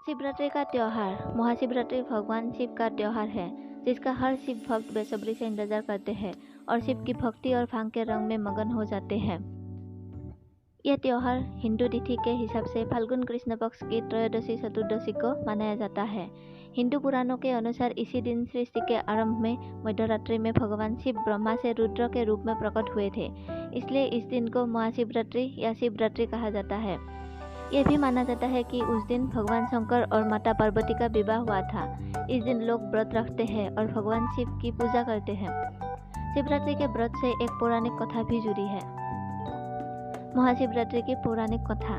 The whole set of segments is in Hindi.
शिवरात्रि का त्योहार महाशिवरात्रि भगवान शिव का त्योहार है, जिसका हर शिव भक्त बेसब्री से इंतजार करते हैं और शिव की भक्ति और भांग के रंग में मगन हो जाते हैं। यह त्योहार हिंदू तिथि के हिसाब से फाल्गुन कृष्ण पक्ष की त्रयोदशी चतुर्दशी को मनाया जाता है। हिंदू पुराणों के अनुसार इसी दिन सृष्टि के आरंभ में मध्यरात्रि में भगवान शिव ब्रह्मा से रुद्र के रूप में प्रकट हुए थे, इसलिए इस दिन को महाशिवरात्रि या शिवरात्रि कहा जाता है। यह भी माना जाता है कि उस दिन भगवान शंकर और माता पार्वती का विवाह हुआ था। इस दिन लोग व्रत रखते हैं और भगवान शिव की पूजा करते हैं। शिवरात्रि के व्रत से एक पौराणिक कथा भी जुड़ी है। महाशिवरात्रि की पौराणिक कथा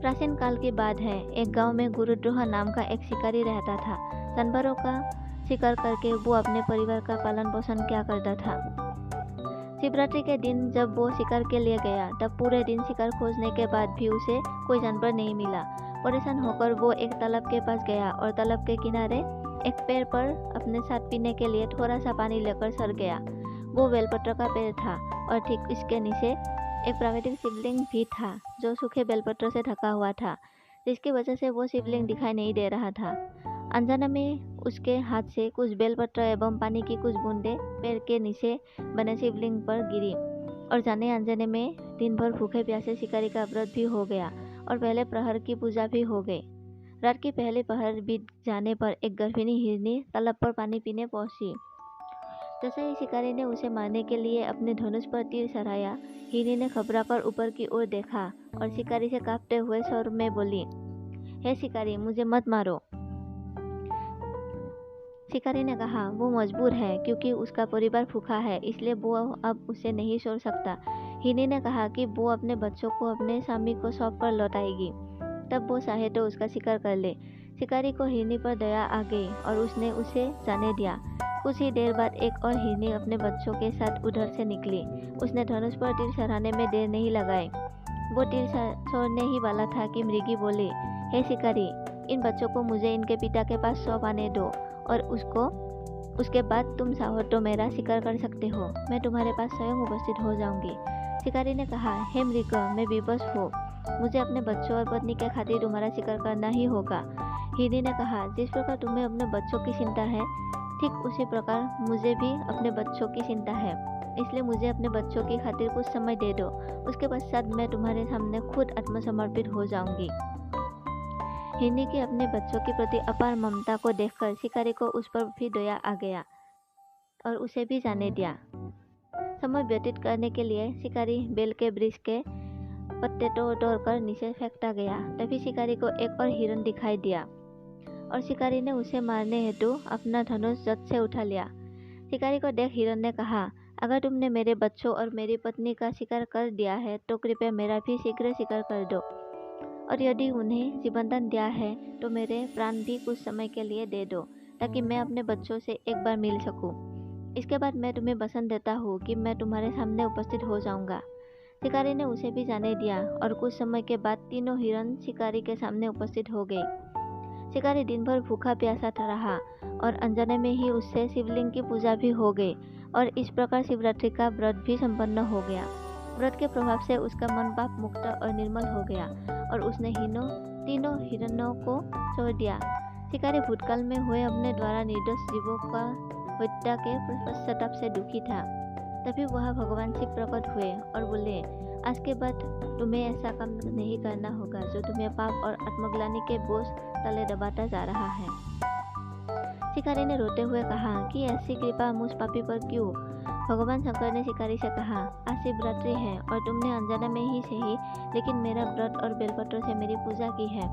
प्राचीन काल की बात है। एक गांव में गुरुद्रोह नाम का एक शिकारी रहता था। जानवरों का शिकार करके वो अपने परिवार का पालन पोषण किया करता था। शिवरात्रि के दिन जब वो शिकार के लिए गया, तब पूरे दिन शिकार खोजने के बाद भी उसे कोई जानवर नहीं मिला। परेशान होकर वो एक तालाब के पास गया और तालाब के किनारे एक पेड़ पर अपने साथ पीने के लिए थोड़ा सा पानी लेकर सर गया। वो बेलपत्र का पेड़ था और ठीक इसके नीचे एक प्राकृतिक शिवलिंग भी था, जो सूखे बेलपत्र से ढका हुआ था, जिसकी वजह से वो शिवलिंग दिखाई नहीं दे रहा था। अनजाने में उसके हाथ से कुछ बेलपत्र एवं पानी की कुछ बूंदें पेड़ के नीचे बने शिवलिंग पर गिरी और जाने अनजाने में दिन भर भूखे प्यासे शिकारी का व्रत भी हो गया और पहले प्रहर की पूजा भी हो गई। रात की पहले पहर बीत जाने पर एक गर्भिणी हिरनी तालाब पर पानी पीने पहुंची। जैसे ही शिकारी ने उसे मारने के लिए अपने धनुष पर तीर चढ़ाया, हिरनी ने घबराकर ऊपर की ओर देखा और शिकारी से कांपते हुए स्वर में बोली, हे शिकारी, मुझे मत मारो। शिकारी ने कहा वो मजबूर है, क्योंकि उसका परिवार भूखा है, इसलिए वो अब उसे नहीं छोड़ सकता। हिरनी ने कहा कि वो अपने बच्चों को अपने स्वामी को सौंप कर लौटाएगी, तब वो चाहे तो उसका शिकार कर ले। शिकारी को हिरनी पर दया आ गई और उसने उसे जाने दिया। कुछ ही देर बाद एक और हिरनी अपने बच्चों के साथ उधर से निकली। उसने धनुष पर तीर चढ़ाने में देर नहीं लगाई। वो तीर छोड़ने ही वाला था कि मृगी बोली, हे शिकारी, इन बच्चों को मुझे इनके पिता के पास सौंप आने दो और उसके बाद तुम चाहो तो मेरा शिकार कर सकते हो। मैं तुम्हारे पास स्वयं उपस्थित हो जाऊंगी। शिकारी ने कहा, हे मृग, मैं विवश हूँ, मुझे अपने बच्चों और पत्नी के खातिर तुम्हारा शिकार करना ही होगा। हिरनी ने कहा, जिस प्रकार तुम्हें अपने बच्चों की चिंता है, ठीक उसी प्रकार मुझे भी अपने बच्चों की चिंता है, इसलिए मुझे अपने बच्चों की खातिर कुछ समय दे दो। उसके पश्चात मैं तुम्हारे सामने खुद आत्मसमर्पित हो जाऊंगी। हिरनी की अपने बच्चों के प्रति अपार ममता को देखकर शिकारी को उस पर भी दया आ गया और उसे भी जाने दिया। समय व्यतीत करने के लिए शिकारी बेल के वृक्ष के पत्ते तोड़कर नीचे फेंकता गया। तभी शिकारी को एक और हिरण दिखाई दिया और शिकारी ने उसे मारने हेतु अपना धनुष झट से उठा लिया। शिकारी को देख हिरण ने कहा, अगर तुमने मेरे बच्चों और मेरी पत्नी का शिकार कर दिया है तो कृपया मेरा भी शीघ्र शिकार कर दो, और यदि उन्हें जीवनदान दिया है तो मेरे प्राण भी कुछ समय के लिए दे दो, ताकि मैं अपने बच्चों से एक बार मिल सकूं। इसके बाद मैं तुम्हें वचन देता हूँ कि मैं तुम्हारे सामने उपस्थित हो जाऊंगा। शिकारी ने उसे भी जाने दिया और कुछ समय के बाद तीनों हिरण शिकारी के सामने उपस्थित हो गए। शिकारी दिन भर भूखा प्यासा रहा और अनजाने में ही उससे शिवलिंग की पूजा भी हो गई और इस प्रकार शिवरात्रि का व्रत भी संपन्न हो गया। व्रत के प्रभाव से उसका मन पाप मुक्त और निर्मल हो गया और उसने तीनों हिरणों को छोड़ दिया। शिकारी भूतकाल में हुए अपने द्वारा निर्दोष जीवों का हत्या के पश्चाताप से दुखी था। तभी वह भगवान शिव प्रकट हुए और बोले, आज के बाद तुम्हें ऐसा काम नहीं करना होगा जो तुम्हें पाप और आत्मग्लानि के बोझ तले दबाता जा रहा है। शिकारी ने रोते हुए कहा कि ऐसी कृपा मुझ पापी पर क्यों। भगवान शंकर ने शिकारी से कहा, आज शिवरात्रि है और तुमने अनजाने में ही सही, लेकिन मेरा व्रत और बेलपत्र से मेरी पूजा की है,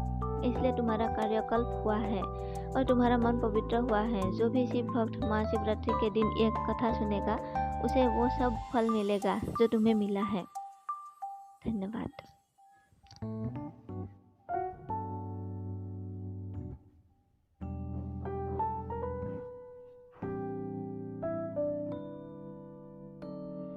इसलिए तुम्हारा कार्यकल्प हुआ है और तुम्हारा मन पवित्र हुआ है। जो भी शिव भक्त महाशिवरात्रि के दिन एक कथा सुनेगा, उसे वो सब फल मिलेगा जो तुम्हें मिला है। धन्यवाद।